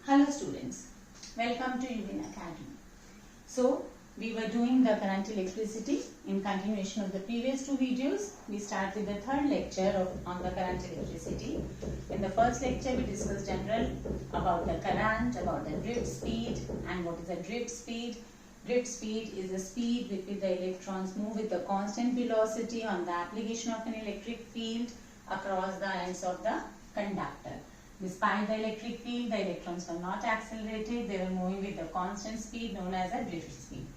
Hello students, welcome to UWIN Academy. So we were doing the current electricity in continuation of the previous two videos. We start with the third lecture on the current electricity. In the first lecture we discussed general about the current, about the drift speed and what is the drift speed. Drift speed is the speed with which the electrons move with a constant velocity on the application of an electric field across the ends of the conductor. Despite the electric field, the electrons were not accelerated, they were moving with a constant speed known as a drift speed.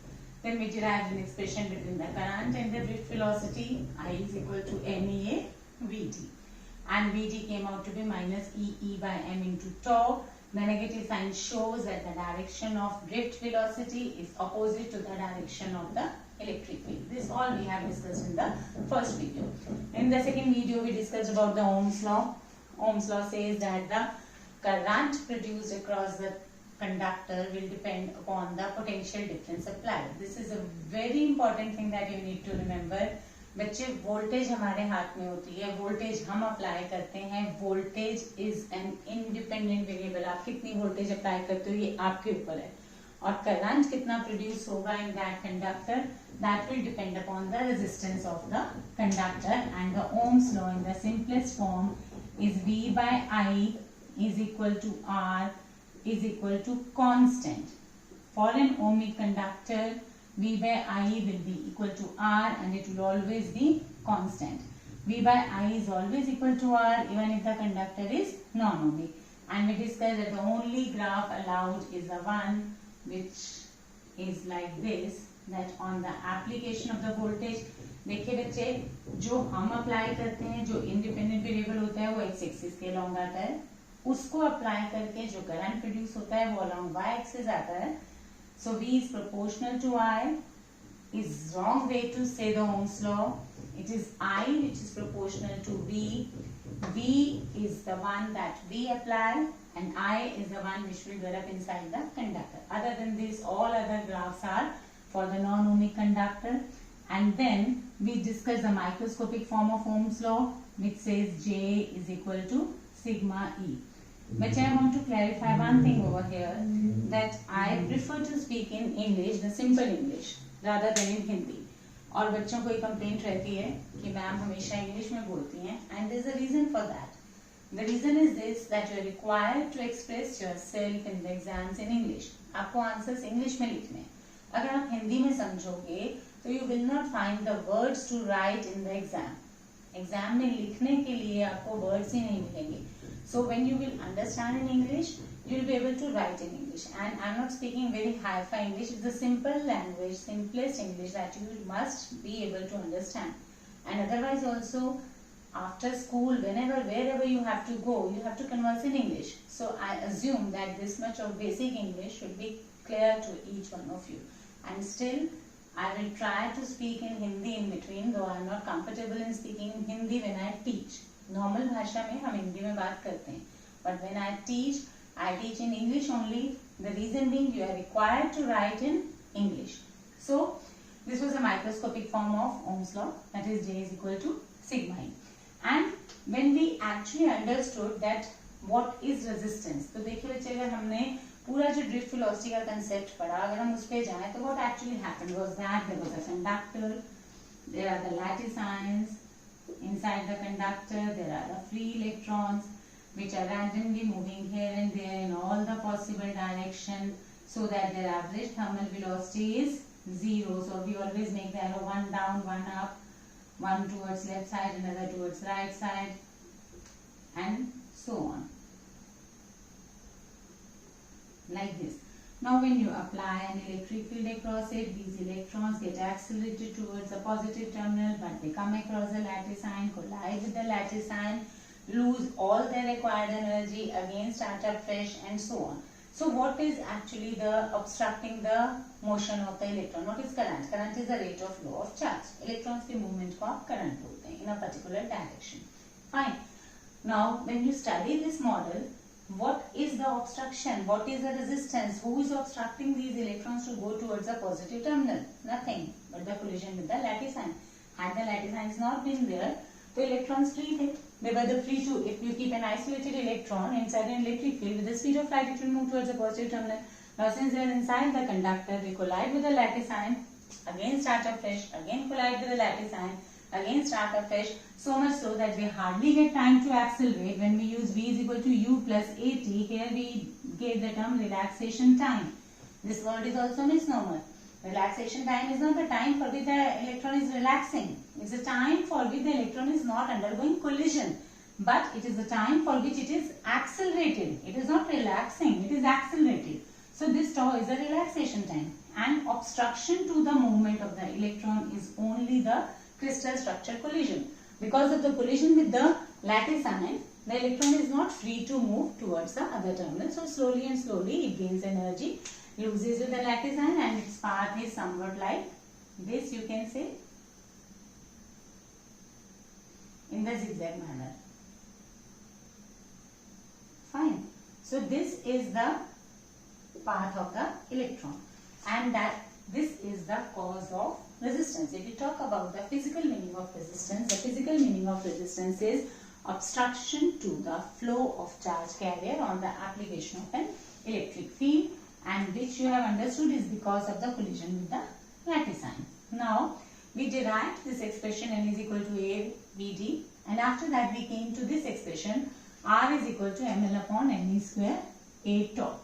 Then we derived an expression between the current and the drift velocity, I is equal to MEA Vt. And Vt came out to be minus EE by m into tau. The negative sign shows that the direction of drift velocity is opposite to the direction of the electric field. This all we have discussed in the first video. In the second video, we discussed about the Ohm's law. Ohm's law says that the current produced across the conductor will depend upon the potential difference applied. This is a very important thing that you need to remember. बच्चे voltage हमारे हाथ में होती है, voltage हम apply करते हैं. Voltage is an independent variable. आप कितनी वोल्टेज अप्लाई करते हो ये आपके ऊपर है. और करंट कितना प्रोड्यूस होगा in that conductor, that will depend upon the resistance of the conductor. And the Ohm's law in the simplest form is V by I is equal to R is equal to constant. For an ohmic conductor, V by I will be equal to R and it will always be constant. V by I is always equal to R even if the conductor is non-ohmic. And we discussed that the only graph allowed is the one which is like this, that on the application of the voltage. देखिए बच्चे, जो हम apply करते हैं, जो independent variable होता है वो एक्स एक्सिस के अलोंग आता है. उसको अप्लाई करके जो करंट प्रोड्यूस होता है वो अलोंग वाई एक्सिस आता है. So V is proportional to I is wrong way to say the Ohm's law. It is I which is proportional to V. V is the one that we apply and I is the one which will develop inside the conductor. Other than this, all other graphs are for the non-ohmic conductor. And then we discuss the microscopic form of Ohm's law, which says J is equal to sigma E. But I want to clarify one thing over here, that I prefer to speak in English, the simple English, rather than in Hindi. और बच्चों को एक complaint रहती है कि ma'am हमेशा English में बोलती हैं, and there is a reason for that. The reason is this, that you are required to express yourself in the exams in English. आपको आंसर्स इंग्लिश में लिखने. अगर आप हिंदी में समझोगे तो you will not find the words to write in the exam. Exam में लिखने के लिए आपको वर्ड्स ही नहीं मिलेंगे. So when you will understand in English, you will be able to write in English. And I am not speaking very hi-fi English. It's a simple language, simplest English that you must be able to understand. And otherwise also, after school, wherever you have to go, you have to converse in English. So I assume that this much of basic English should be clear to each one of you. And still, I will try to speak in Hindi in between, though I am not comfortable in speaking in Hindi when I teach. Normal भाषा में हम हिंदी में बात करते हैं, but when I teach in English only. The reason being you are required to write in English. So this was a microscopic form of Ohm's law, that is J is equal to sigma E. And when we actually understood that what is resistance, तो देखिए बच्चे, अगर हमने पूरा जो drift velocity का concept पढ़ा, अगर हम उस पे जाएं तो what actually happened was that there was a conductor, there are the lattice ions inside the conductor, there are the free electrons which are randomly moving here and there in all the possible directions, so that their average thermal velocity is 0. So we always make the arrow one down, one up, one towards left side, another towards right side, and so on, like this. Now when you apply an electric field across it, these electrons get accelerated towards the positive terminal, but they come across the lattice ion, collide with the lattice ion, lose all their required energy, again start up fresh, and so on. So what is actually the obstructing the motion of the electron? What is current? Current is the rate of flow of charge. Electrons के movement को आप current बोलते हैं in a particular direction. Fine. Now when you study this model, what is the obstruction? What is the resistance? Who is obstructing these electrons to go towards the positive terminal? Nothing but the collision with the lattice ion. Had the lattice ions not been there, तो electrons free थे. they were the free to, if you keep an isolated electron inside an electric field with the speed of light, it will move towards the positive terminal. Now since they are inside the conductor, they collide with the lattice ion, again start afresh, again collide with the lattice ion, again start afresh, so much so that they hardly get time to accelerate. When we use V is equal to U plus AT, here we gave the term relaxation time. This word is also misnomer. Relaxation time is not the time for which the electron is relaxing. It's a time for which the electron is not undergoing collision. But it is the time for which it is accelerated. It is not relaxing, it is accelerated. So this tau is a relaxation time. And obstruction to the movement of the electron is only the crystal structure collision. Because of the collision with the lattice ion, the electron is not free to move towards the other terminal. So slowly and slowly it gains energy, loses with the lattice ion, and its path is somewhat like this, you can say, in the zigzag manner. Fine. So this is the path of the electron, and that this is the cause of resistance. If we talk about the physical meaning of resistance, the physical meaning of resistance is obstruction to the flow of charge carrier on the application of an electric field, and which you have understood is because of the collision with the lattice ion. Now we derived this expression n is equal to a Vd, and after that we came to this expression R is equal to ml upon ne square a tau.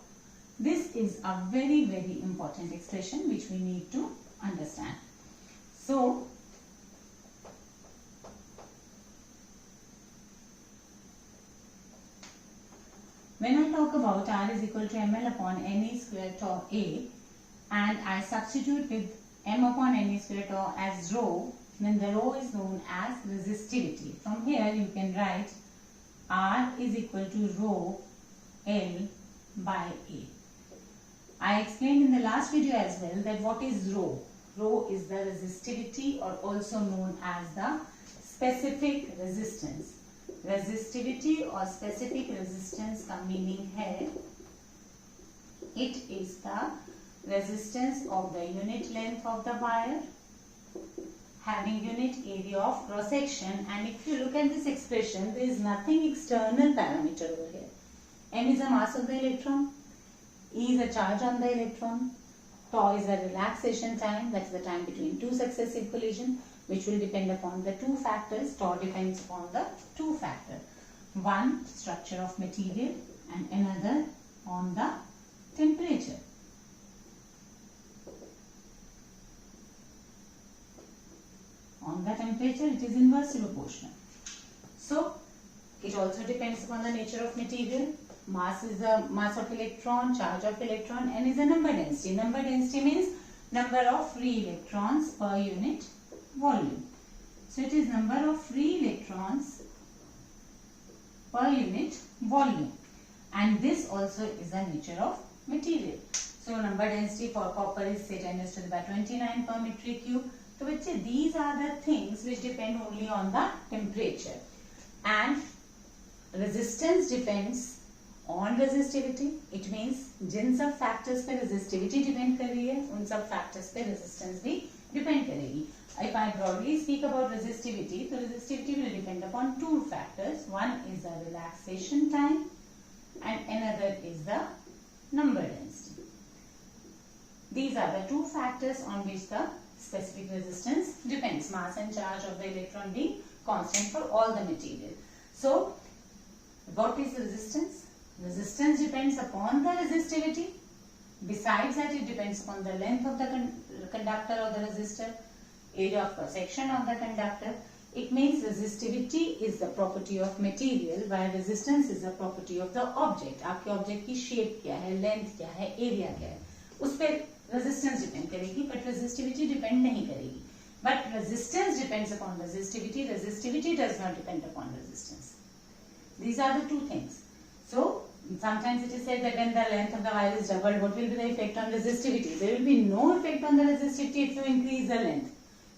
This is a very, very important expression which we need to understand. So when I talk about R is equal to ml upon ne square tau a, and I substitute with m upon ne square tau as rho, then the rho is known as resistivity. From here you can write R is equal to rho L by A. I explained in the last video as well that what is rho. Rho is the resistivity, or also known as the specific resistance. Resistivity or specific resistance का meaning है, it is the resistance of the unit length of the wire having unit area of cross section. And if you look at this expression, there is nothing external parameter over here. M is the mass of the electron, E is a charge on the electron, tau is a relaxation time, that is the time between two successive collisions, which will depend upon the two factors. Tau depends upon the two factors. One, structure of material, and another on the temperature. On the temperature, it is inversely proportional. So, it also depends upon the nature of material. Mass is the mass of electron, charge of electron, and is a number density. Number density means number of free electrons per unit volume. So it is number of free electrons per unit volume, and this also is the nature of material. So number density for copper is say 10 raised to the power 29 per metric cube. So these are the things which depend only on the temperature, and resistance depends on resistivity. It means जिन सब factors पे resistivity depend कर रही है, उन सब factors पे resistance भी depend करेगी. If I broadly speak about resistivity, so resistivity will depend upon two factors. One is the relaxation time, and another is the number density. These are the two factors on which the specific resistance depends. Mass and charge of the electron being constant for all the material. So, what is resistance? Resistance depends upon the resistivity. Besides that, it depends upon the length of the conductor or the resistor, area of cross section of the conductor. It means resistivity is the property of material, while resistance is the property of the object. आपके object की shape क्या है, length क्या है, area क्या है, उस पर resistance depend करेगी, but resistivity depend नहीं करेगी. But resistance depends upon resistivity. Resistivity does not depend upon resistance. These are the two things. So sometimes it is said that when the length of the wire is doubled, what will be the effect on resistivity? There will be no effect on the resistivity if you increase the length.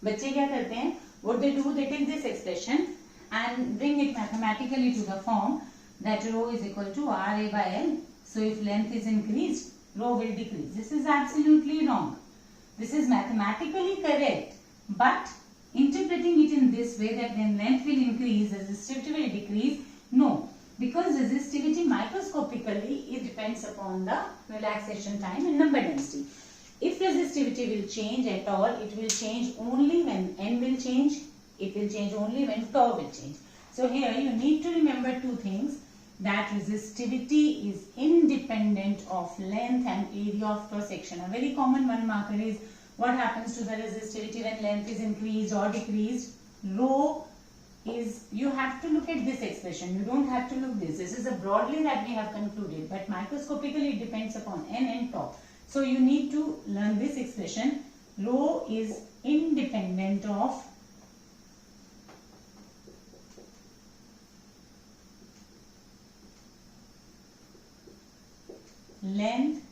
बच्चे क्या करते हैं? What they do, they take this expression and bring it mathematically to the form that rho is equal to RA by L. So if length is increased, rho will decrease. This is absolutely wrong. This is mathematically correct, but interpreting it in this way that when length will increase, resistivity will decrease. No, because resistivity microscopically it depends upon the relaxation time and number density. If resistivity will change at all, it will change only when n will change. It will change only when tau will change. So here you need to remember two things, that resistivity is independent of length and area of cross section. A very common one marker is what happens to the resistivity when length is increased or decreased. Rho is, you have to look at this expression, you don't have to look this. This is a broadly that we have concluded, but microscopically it depends upon n and tau. So you need to learn this expression. Rho is independent of length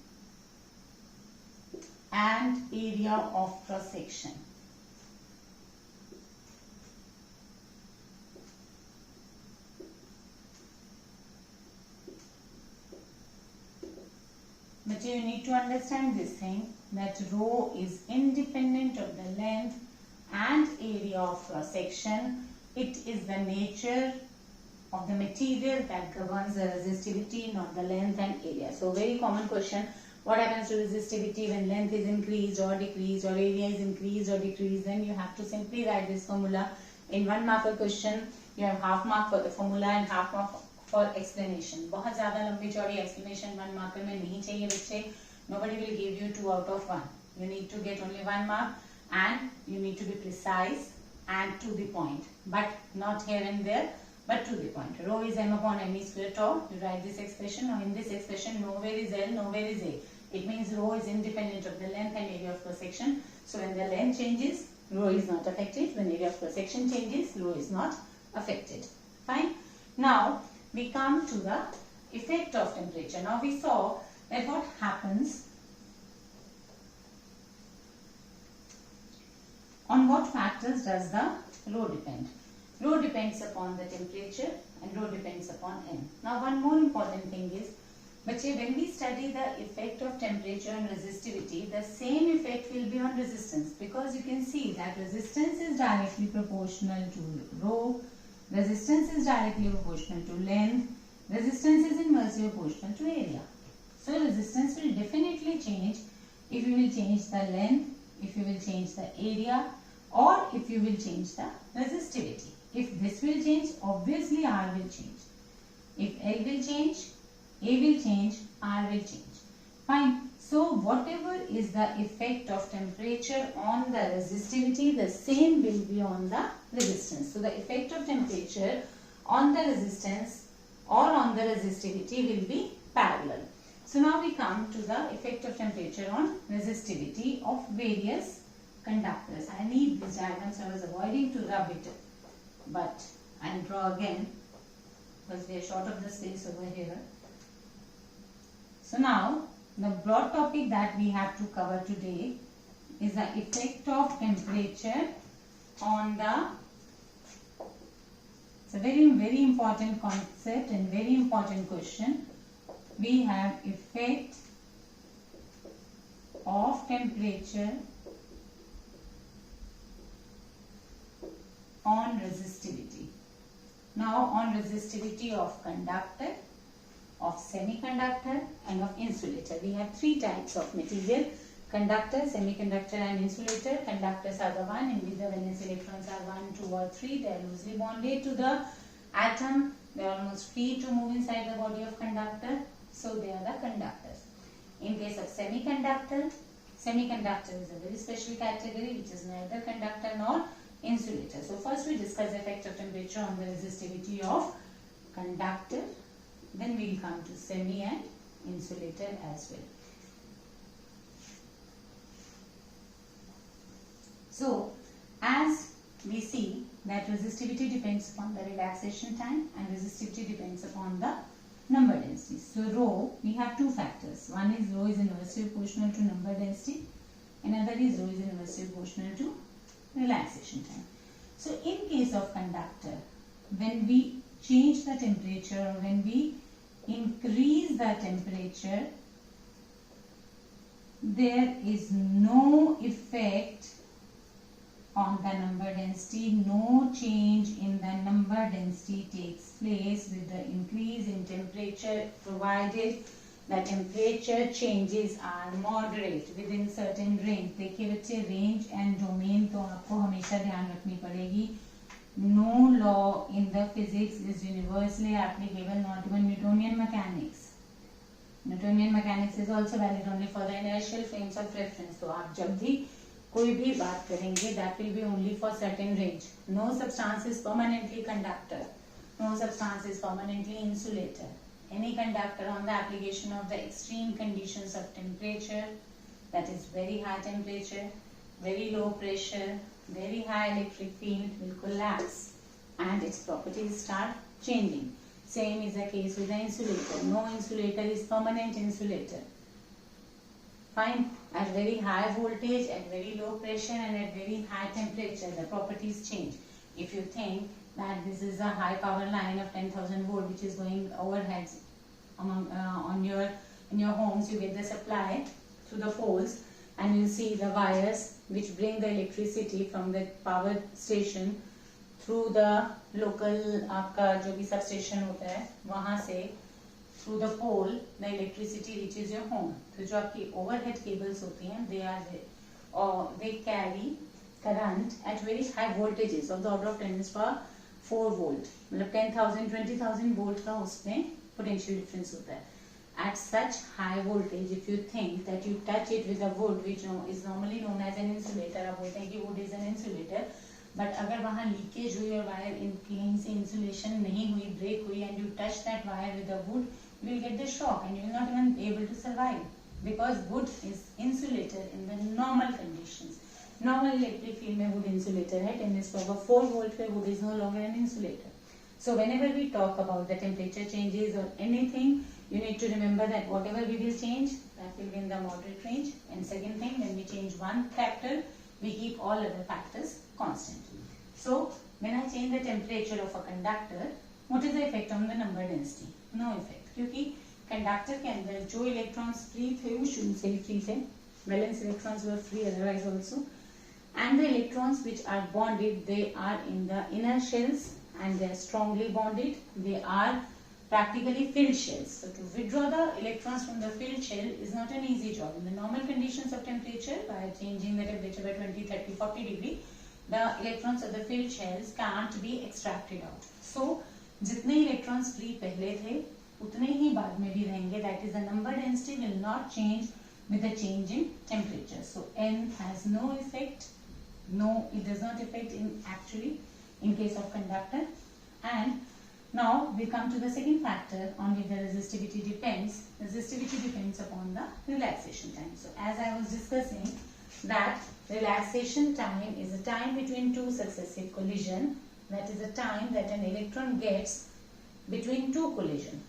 and area of cross section. But you need to understand this thing, that rho is independent of the length and area of cross section. It is the nature of the material that governs the resistivity, not the length and area. So very common question, what happens to resistivity when length is increased or decreased, or area is increased or decreased? Then you have to simply write this formula. In 1 marker question, you have half mark for the formula and half mark for explanation. बहुत ज़्यादा लंबी चौड़ी explanation 1 marker में नहीं चाहिए बच्चे. Nobody will give you 2 out of 1. You need to get only 1 mark, and you need to be precise and to the point, but not here and there, but to the point. Rho is m upon m square tau. You write this expression. Now in this expression, nowhere is L, nowhere is A. It means rho is independent of the length and area of cross section. So when the length changes, rho is not affected. When area of cross section changes, rho is not affected. Fine. Now we come to the effect of temperature. Now we saw that what happens, on what factors does the rho depend? Rho depends upon the temperature and rho depends upon n. Now one more important thing is, when we study the effect of temperature and resistivity, the same effect will be on resistance, because you can see that resistance is directly proportional to rho, resistance is directly proportional to length, resistance is inversely proportional to area. So resistance will definitely change if you will change the length, if you will change the area, or if you will change the resistivity. If this will change, obviously R will change. If L will change, A will change, R will change. Fine. So whatever is the effect of temperature on the resistivity, the same will be on the resistance. So the effect of temperature on the resistance or on the resistivity will be parallel. So now we come to the effect of temperature on resistivity of various conductors. I need this diagram, so I was avoiding to rub it, but I'll draw again because we are short of the space over here. So now the broad topic that we have to cover today is the effect of temperature on the, it's a very important concept and very important question. We have effect of temperature on resistivity. Now on resistivity of conductor, of semiconductor and of insulator. We have 3 types of material: conductor, semiconductor and insulator. Conductors are the one in which the valence electrons are 1, 2 or 3. They are loosely bonded to the atom. They are almost free to move inside the body of conductor. So they are the conductors. In case of semiconductor, semiconductor is a very special category which is neither conductor nor insulator. So first we discuss the effect of temperature on the resistivity of conductor. Then we will come to semi and insulator as well. So as we see that resistivity depends upon the relaxation time and resistivity depends upon the number density. So rho, we have 2 factors. One is rho is inversely proportional to number density. Another is rho is inversely proportional to relaxation time. So in case of conductor, when we change the temperature or when we increase the temperature, there is no effect on the number density. No change in the number density takes place with the increase in temperature, provided the temperature changes are moderate within certain range. देखिए बच्चे, range and domain तो आपको हमेशा ध्यान रखनी पड़ेगी. No law in the physics is universally applicable, not even Newtonian mechanics. Newtonian mechanics is also valid only for the inertial frames of reference. तो आप जब भी कोई भी बात करेंगे, that will be only for certain range. No substance is permanently conductor. No substance is permanently insulator. Any conductor on the application of the extreme conditions of temperature, that is very high temperature, very low pressure, very high electric field, will collapse and its properties start changing. Same is the case with the insulator. No insulator is permanent insulator. Fine. At very high voltage, at very low pressure and at very high temperature, the properties change. If you think that this is a high power line of 10,000 volt which is going overhead in your homes, you get the supply through the poles and you see the wires which bring the electricity from the power station through the local आपका जो भी substation होता है वहाँ से through the pole the electricity reaches your home. तो जो आपकी overhead cables होती हैं they carry current at very high voltages of the order of 10⁴ volt. मतलब 10,000 20,000 volt का उसमें potential difference होता है. At such high voltage, if you think that you touch it with a wood which is normally known as an insulator, आप बोलते हैं कि wood is an insulator, but अगर वहाँ लीकेज हुई और वायर कहीं से इंसुलेशन नहीं हुई, ब्रेक हुई, and you touch that wire with a wood, you will get the shock and you will not even be able to survive, because wood is insulator in the normal conditions. Normal electric field में wood insulator है, 10⁴ volt पे wood is no longer an insulator. So whenever we talk about the temperature changes or anything, you need to remember that whatever we will change, that will be in the moderate range. And second thing, when we change one factor, we keep all other factors constant. So when I change the temperature of a conductor, what is the effect on the number density? No effect, क्योंकि conductor के अंदर जो electrons free थे वो शुरू से ही free थे. Valence electrons were free otherwise also. And the electrons which are bonded, they are in the inner shells and they are strongly bonded. They are practically filled shells. So to withdraw the electrons from the filled shell is not an easy job. In the normal conditions of temperature, by changing the temperature by 20, 30, 40 degree, the electrons of the filled shells can't be extracted out. So जितने electrons free पहले थे उतने ही बाद में भी रहेंगे. That is, the number density will not change with the change in temperature. So N has no effect. No, it does not affect in case of conductor. And now we come to the second factor on which the resistivity depends. Resistivity depends upon the relaxation time. So as I was discussing, that relaxation time is a time between two successive collision. That is the time that an electron gets between two collision.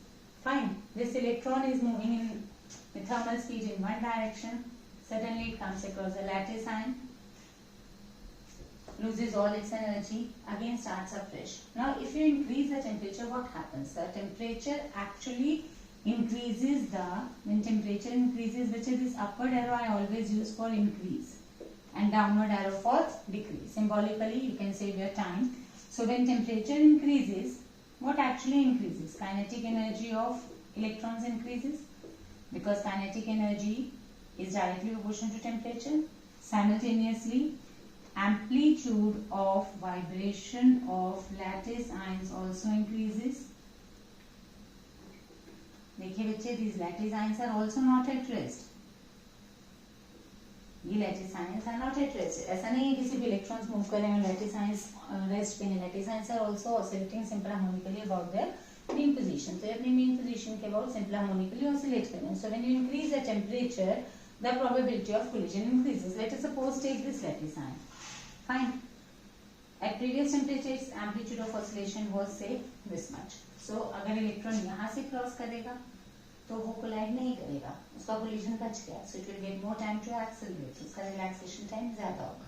Fine. This electron is moving in with thermal speed in one direction. Suddenly it comes across the lattice ion, loses all its energy, again starts afresh. Now if you increase the temperature, what happens? The temperature actually increases when temperature increases, which is this upward arrow I always use for increase and downward arrow for decrease. Symbolically you can save your time. So when temperature increases, what actually increases? Kinetic energy of electrons increases, because kinetic energy is directly proportional to temperature. Simultaneously, amplitude of vibration of lattice ions also increases. देखिए बच्चे, these lattice ions are also not at rest. ये lattice ions are not at rest. ऐसा नहीं है किसी भी electrons move कर रहे हैं lattice ions rest पे हैं. Lattice ions are also oscillating simply harmonically about their mean position. तो अपनी mean position के about simply harmonically oscillate कर रहे हैं. So when you increase the temperature, the probability of collision increases. Let us suppose take this lattice ion. Fine. At previous temperatures, amplitude of oscillation was say this much. So अगर electron यहाँ से cross करेगा तो वो collide नहीं करेगा, उसका collision बच गया. So it will get more time to accelerate. उसका relaxation time ज़्यादा होगा.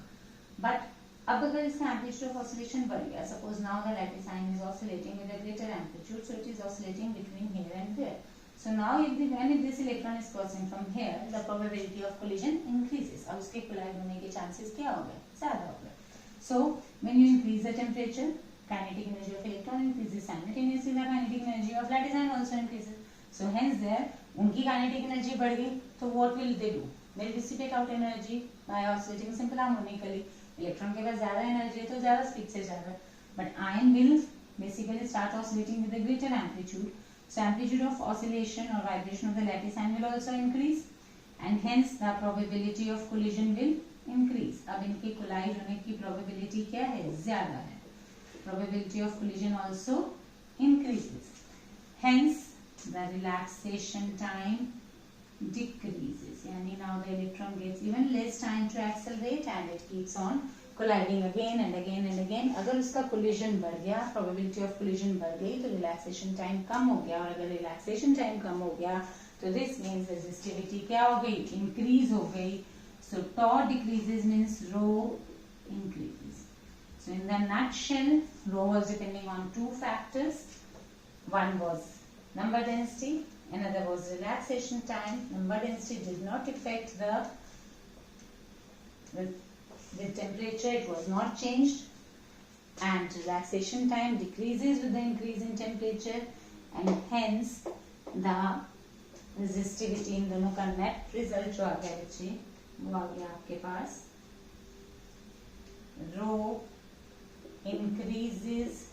But अब अगर इसका amplitude of oscillation बढ़ गया, suppose now the lattice ion is oscillating with a greater amplitude, so it is oscillating between here and there. So now if this electron is crossing from here, the probability of collision increases. अब उसके collide होने के chances क्या हो गए? ज़्यादा हो गए. So when you increase the temperature, kinetic energy of electron increases, simultaneously the kinetic energy of lattice also increases. So hence there उनकी kinetic energy बढ़ गई, तो what will they do? They'll dissipate out energy by oscillating simple harmonically. Electron के पास ज़्यादा energy है तो ज़्यादा speed से जा रहा है, but ion will basically start oscillating with a greater amplitude. So amplitude of oscillation or vibration of the lattice ion will also increase, and hence the probability of collision will increase. अब इनके collide होने की probability क्या है? ज़्यादा है. Probability of collision also increases. Hence the relaxation time decreases. Yani now the electron gets even less time to accelerate and it keeps on colliding again and again and again. अगर उसका collision बढ़ गया, probability of collision बढ़ गई, तो relaxation time कम हो गया, और अगर relaxation time कम हो गया, तो this means resistivity क्या हो गई? Increase हो गई. So tau decreases means rho increases. So in the nutshell, rho was depending on two factors. One was number density, another was relaxation time. Number density did not affect the temperature, it was not changed, and relaxation time decreases with the increase in temperature, and hence the resistivity in दोनों का net result जो आ गया बच्चे, वो आ गया आपके पास rho increases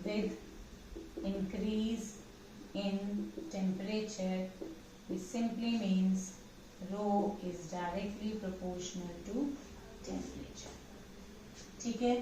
with increase in temperature, which simply means rho is directly proportional to temperature. ठीक है?